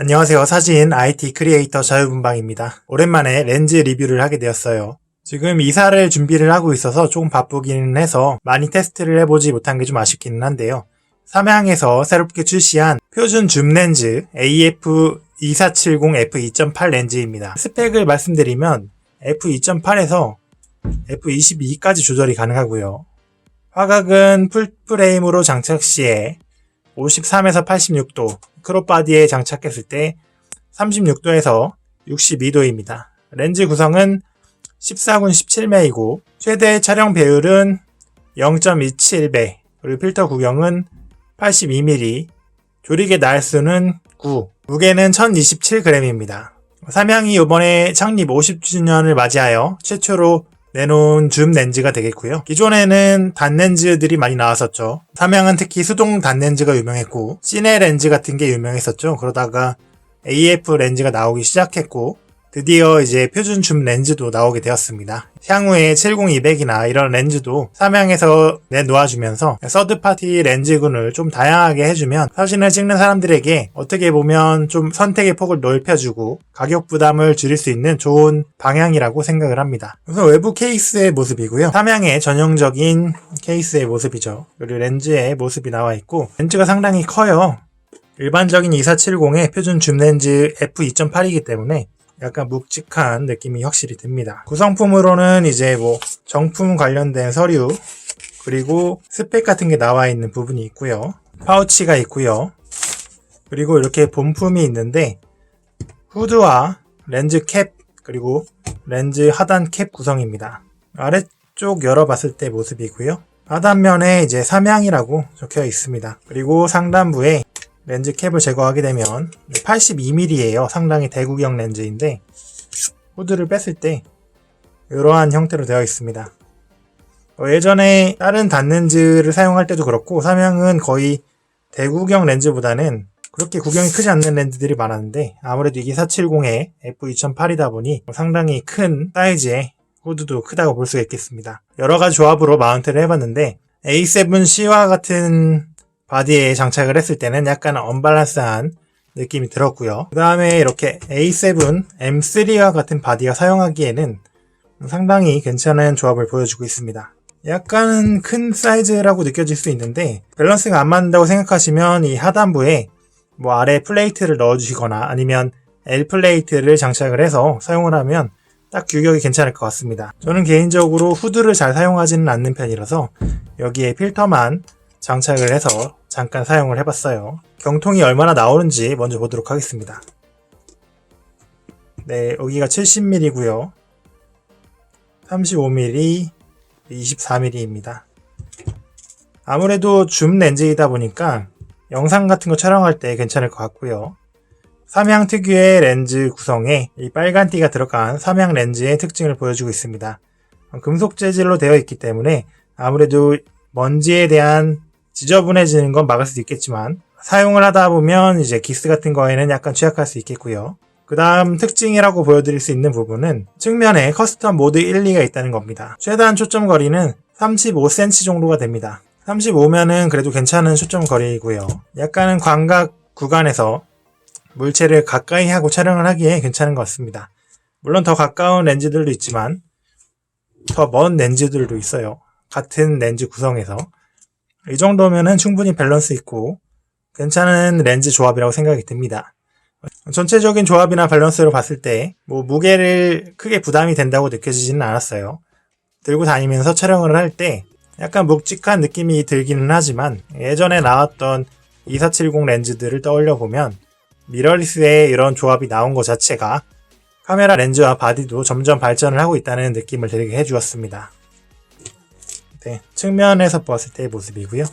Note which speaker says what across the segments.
Speaker 1: 안녕하세요. 사진 IT 크리에이터 자유분방입니다. 오랜만에 렌즈 리뷰를 하게 되었어요. 지금 이사를 준비를 하고 있어서 조금 바쁘기는 해서 많이 테스트를 해보지 못한 게 좀 아쉽기는 한데요. 삼양에서 새롭게 출시한 표준 줌 렌즈 AF2470 f2.8 렌즈입니다. 스펙을 말씀드리면 f2.8에서 f22까지 조절이 가능하고요. 화각은 풀프레임으로 장착 시에 53에서 86도, 크롭바디에 장착했을 때 36도에서 62도입니다. 렌즈 구성은 14군 17매이고 최대 촬영 배율은 0.27배, 그리고 필터 구경은 82mm, 조리개 날수는 9, 무게는 1027g입니다. 삼양이 이번에 창립 50주년을 맞이하여 최초로 내놓은 줌 렌즈가 되겠고요. 기존에는 단렌즈들이 많이 나왔었죠. 삼양은 특히 수동 단렌즈가 유명했고 시네 렌즈 같은 게 유명했었죠. 그러다가 AF 렌즈가 나오기 시작했고 드디어 이제 표준 줌 렌즈도 나오게 되었습니다. 향후에 70-200이나 이런 렌즈도 삼양에서 내놓아주면서 서드파티 렌즈군을 좀 다양하게 해주면 사진을 찍는 사람들에게 어떻게 보면 좀 선택의 폭을 넓혀주고 가격 부담을 줄일 수 있는 좋은 방향이라고 생각을 합니다. 우선 외부 케이스의 모습이고요. 삼양의 전형적인 케이스의 모습이죠. 그리고 렌즈의 모습이 나와 있고 렌즈가 상당히 커요. 일반적인 2470의 표준 줌 렌즈 f2.8이기 때문에 약간 묵직한 느낌이 확실히 듭니다. 구성품으로는 이제 정품 관련된 서류 그리고 스펙 같은 게 나와 있는 부분이 있고요. 파우치가 있고요. 그리고 이렇게 본품이 있는데 후드와 렌즈 캡 그리고 렌즈 하단 캡 구성입니다. 아래쪽 열어봤을 때 모습이고요. 하단면에 이제 삼양이라고 적혀 있습니다. 그리고 상단부에 렌즈 캡을 제거하게 되면 82mm예요. 상당히 대구경 렌즈인데 후드를 뺐을 때 이러한 형태로 되어 있습니다. 예전에 다른 단렌즈를 사용할 때도 그렇고 삼양은 거의 대구경 렌즈보다는 그렇게 구경이 크지 않는 렌즈들이 많았는데 아무래도 이게 470의 f2.8이다 보니 상당히 큰 사이즈의 후드도 크다고 볼 수가 있겠습니다. 여러가지 조합으로 마운트를 해봤는데 A7C와 같은 바디에 장착을 했을 때는 약간 언밸런스한 느낌이 들었고요. 그 다음에 이렇게 A7 M3와 같은 바디가 사용하기에는 상당히 괜찮은 조합을 보여주고 있습니다. 약간 큰 사이즈라고 느껴질 수 있는데 밸런스가 안 맞는다고 생각하시면 이 하단부에 아래 플레이트를 넣어주시거나 아니면 L 플레이트를 장착을 해서 사용을 하면 딱 규격이 괜찮을 것 같습니다. 저는 개인적으로 후드를 잘 사용하지는 않는 편이라서 여기에 필터만 장착을 해서 잠깐 사용을 해봤어요. 경통이 얼마나 나오는지 먼저 보도록 하겠습니다. 네, 여기가 70mm고요. 35mm, 24mm입니다. 아무래도 줌 렌즈이다 보니까 영상 같은 거 촬영할 때 괜찮을 것 같고요. 삼양 특유의 렌즈 구성에 이 빨간 띠가 들어간 삼양 렌즈의 특징을 보여주고 있습니다. 금속 재질로 되어 있기 때문에 아무래도 먼지에 대한 지저분해지는 건 막을 수도 있겠지만 사용을 하다 보면 이제 기스 같은 거에는 약간 취약할 수 있겠고요. 그 다음 특징이라고 보여드릴 수 있는 부분은 측면에 커스텀 모드 1, 2가 있다는 겁니다. 최단 초점 거리는 35cm 정도가 됩니다. 35면은 그래도 괜찮은 초점 거리이고요. 약간은 광각 구간에서 물체를 가까이 하고 촬영을 하기에 괜찮은 것 같습니다. 물론 더 가까운 렌즈들도 있지만 더 먼 렌즈들도 있어요. 같은 렌즈 구성에서 이 정도면은 충분히 밸런스 있고 괜찮은 렌즈 조합이라고 생각이 듭니다. 전체적인 조합이나 밸런스로 봤을 때 무게를 크게 부담이 된다고 느껴지지는 않았어요. 들고 다니면서 촬영을 할 때 약간 묵직한 느낌이 들기는 하지만 예전에 나왔던 2470 렌즈들을 떠올려 보면 미러리스의 이런 조합이 나온 것 자체가 카메라 렌즈와 바디도 점점 발전을 하고 있다는 느낌을 들게 해주었습니다. 네, 측면에서 봤을 때의 모습이고요.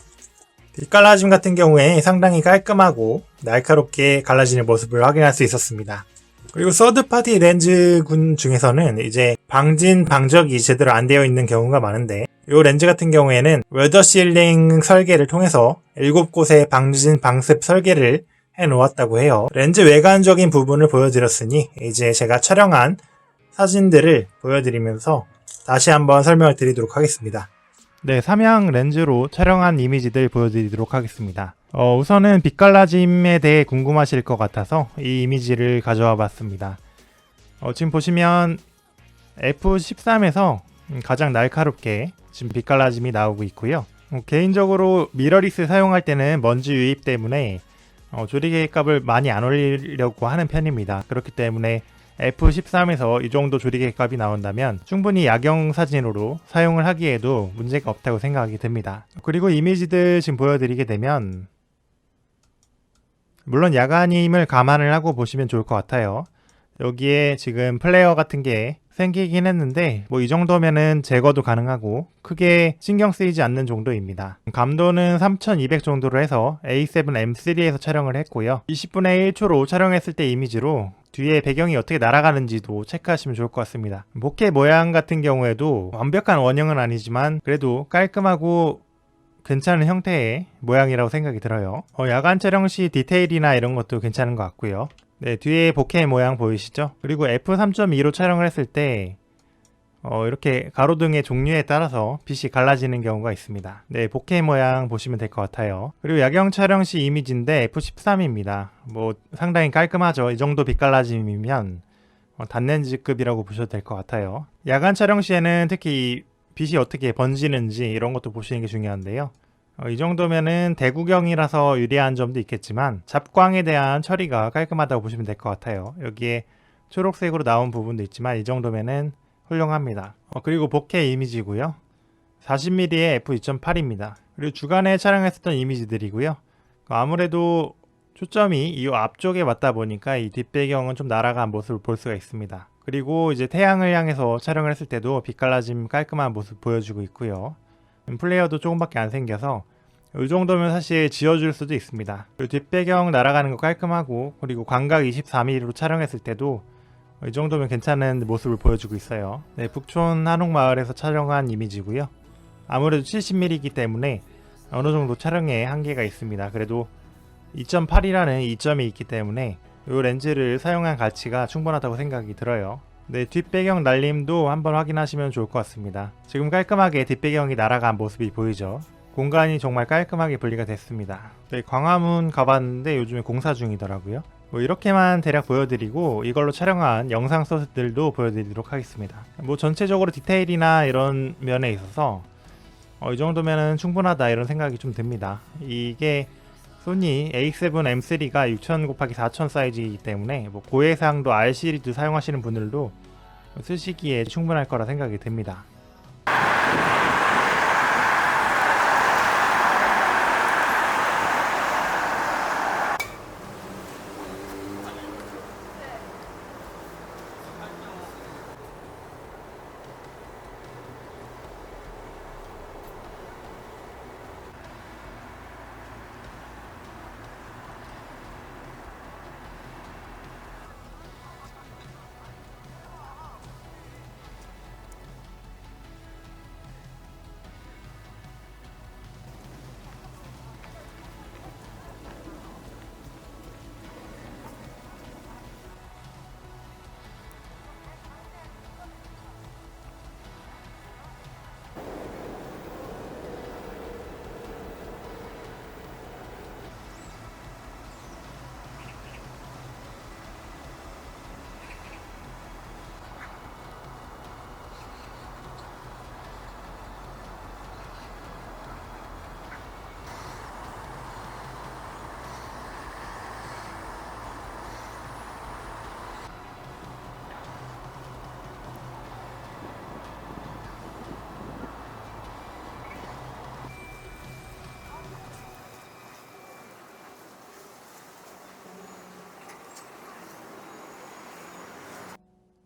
Speaker 1: 뒷갈라짐 같은 경우에 상당히 깔끔하고 날카롭게 갈라지는 모습을 확인할 수 있었습니다. 그리고 서드파티 렌즈군 중에서는 이제 방진, 방적이 제대로 안 되어 있는 경우가 많은데 이 렌즈 같은 경우에는 웨더 실링 설계를 통해서 7곳의 방진, 방습 설계를 해놓았다고 해요. 렌즈 외관적인 부분을 보여드렸으니 이제 제가 촬영한 사진들을 보여드리면서 다시 한번 설명을 드리도록 하겠습니다.
Speaker 2: 네, 삼양 렌즈로 촬영한 이미지들 보여드리도록 하겠습니다.
Speaker 1: 우선은 빛갈라짐에 대해 궁금하실 것 같아서 이 이미지를 가져와 봤습니다. 지금 보시면 F13에서 가장 날카롭게 지금 빛갈라짐이 나오고 있고요. 개인적으로 미러리스 사용할 때는 먼지 유입 때문에 조리개 값을 많이 안 올리려고 하는 편입니다. 그렇기 때문에 F13에서 이 정도 조리개 값이 나온다면 충분히 야경 사진으로 사용을 하기에도 문제가 없다고 생각이 듭니다. 그리고 이미지들 지금 보여드리게 되면 물론 야간임을 감안을 하고 보시면 좋을 것 같아요. 여기에 지금 플레이어 같은 게 생기긴 했는데 뭐 이 정도면은 제거도 가능하고 크게 신경 쓰이지 않는 정도입니다. 감도는 3200 정도로 해서 A7M3에서 촬영을 했고요. 20분의 1초로 촬영했을 때 이미지로 뒤에 배경이 어떻게 날아가는지도 체크하시면 좋을 것 같습니다. 보케 모양 같은 경우에도 완벽한 원형은 아니지만 그래도 깔끔하고 괜찮은 형태의 모양이라고 생각이 들어요. 야간 촬영 시 디테일이나 이런 것도 괜찮은 것 같고요. 네, 뒤에 보케 모양 보이시죠? 그리고 F3.2로 촬영을 했을 때 이렇게 가로등의 종류에 따라서 빛이 갈라지는 경우가 있습니다. 네, 보케 모양 보시면 될 것 같아요. 그리고 야경 촬영 시 이미지인데 F13입니다. 뭐 상당히 깔끔하죠. 이 정도 빛 갈라짐이면 단렌즈급이라고 보셔도 될 것 같아요. 야간 촬영 시에는 특히 빛이 어떻게 번지는지 이런 것도 보시는 게 중요한데요. 이 정도면은 대구경이라서 유리한 점도 있겠지만 잡광에 대한 처리가 깔끔하다고 보시면 될 것 같아요. 여기에 초록색으로 나온 부분도 있지만 이 정도면은 훌륭합니다. 그리고 보케 이미지고요. 40mm의 f2.8입니다. 그리고 주간에 촬영했었던 이미지들이고요. 아무래도 초점이 이 앞쪽에 맞다 보니까 이 뒷배경은 좀 날아간 모습을 볼 수가 있습니다. 그리고 이제 태양을 향해서 촬영을 했을 때도 빛갈라짐 깔끔한 모습 보여주고 있고요. 플레이어도 조금밖에 안 생겨서 이 정도면 사실 지워줄 수도 있습니다. 그리고 뒷배경 날아가는 거 깔끔하고 그리고 광각 24mm로 촬영했을 때도 이 정도면 괜찮은 모습을 보여주고 있어요. 네, 북촌 한옥마을에서 촬영한 이미지고요. 아무래도 70mm이기 때문에 어느 정도 촬영에 한계가 있습니다. 그래도 2.8이라는 이점이 있기 때문에 이 렌즈를 사용한 가치가 충분하다고 생각이 들어요. 네, 뒷배경 날림도 한번 확인하시면 좋을 것 같습니다. 지금 깔끔하게 뒷배경이 날아간 모습이 보이죠. 공간이 정말 깔끔하게 분리가 됐습니다. 네, 광화문 가봤는데 요즘에 공사 중이더라고요. 뭐 이렇게만 대략 보여드리고 이걸로 촬영한 영상 소스들도 보여드리도록 하겠습니다. 뭐 전체적으로 디테일이나 이런 면에 있어서 이 정도면은 충분하다 이런 생각이 좀 듭니다. 이게 소니 A7M3가 6000x4000 사이즈이기 때문에 뭐 고해상도 R 시리즈 사용하시는 분들도 쓰시기에 충분할 거라 생각이 듭니다.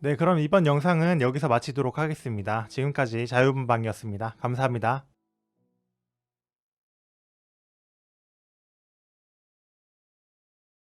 Speaker 1: 네, 그럼 이번 영상은 여기서 마치도록 하겠습니다. 지금까지 자유분방이었습니다. 감사합니다.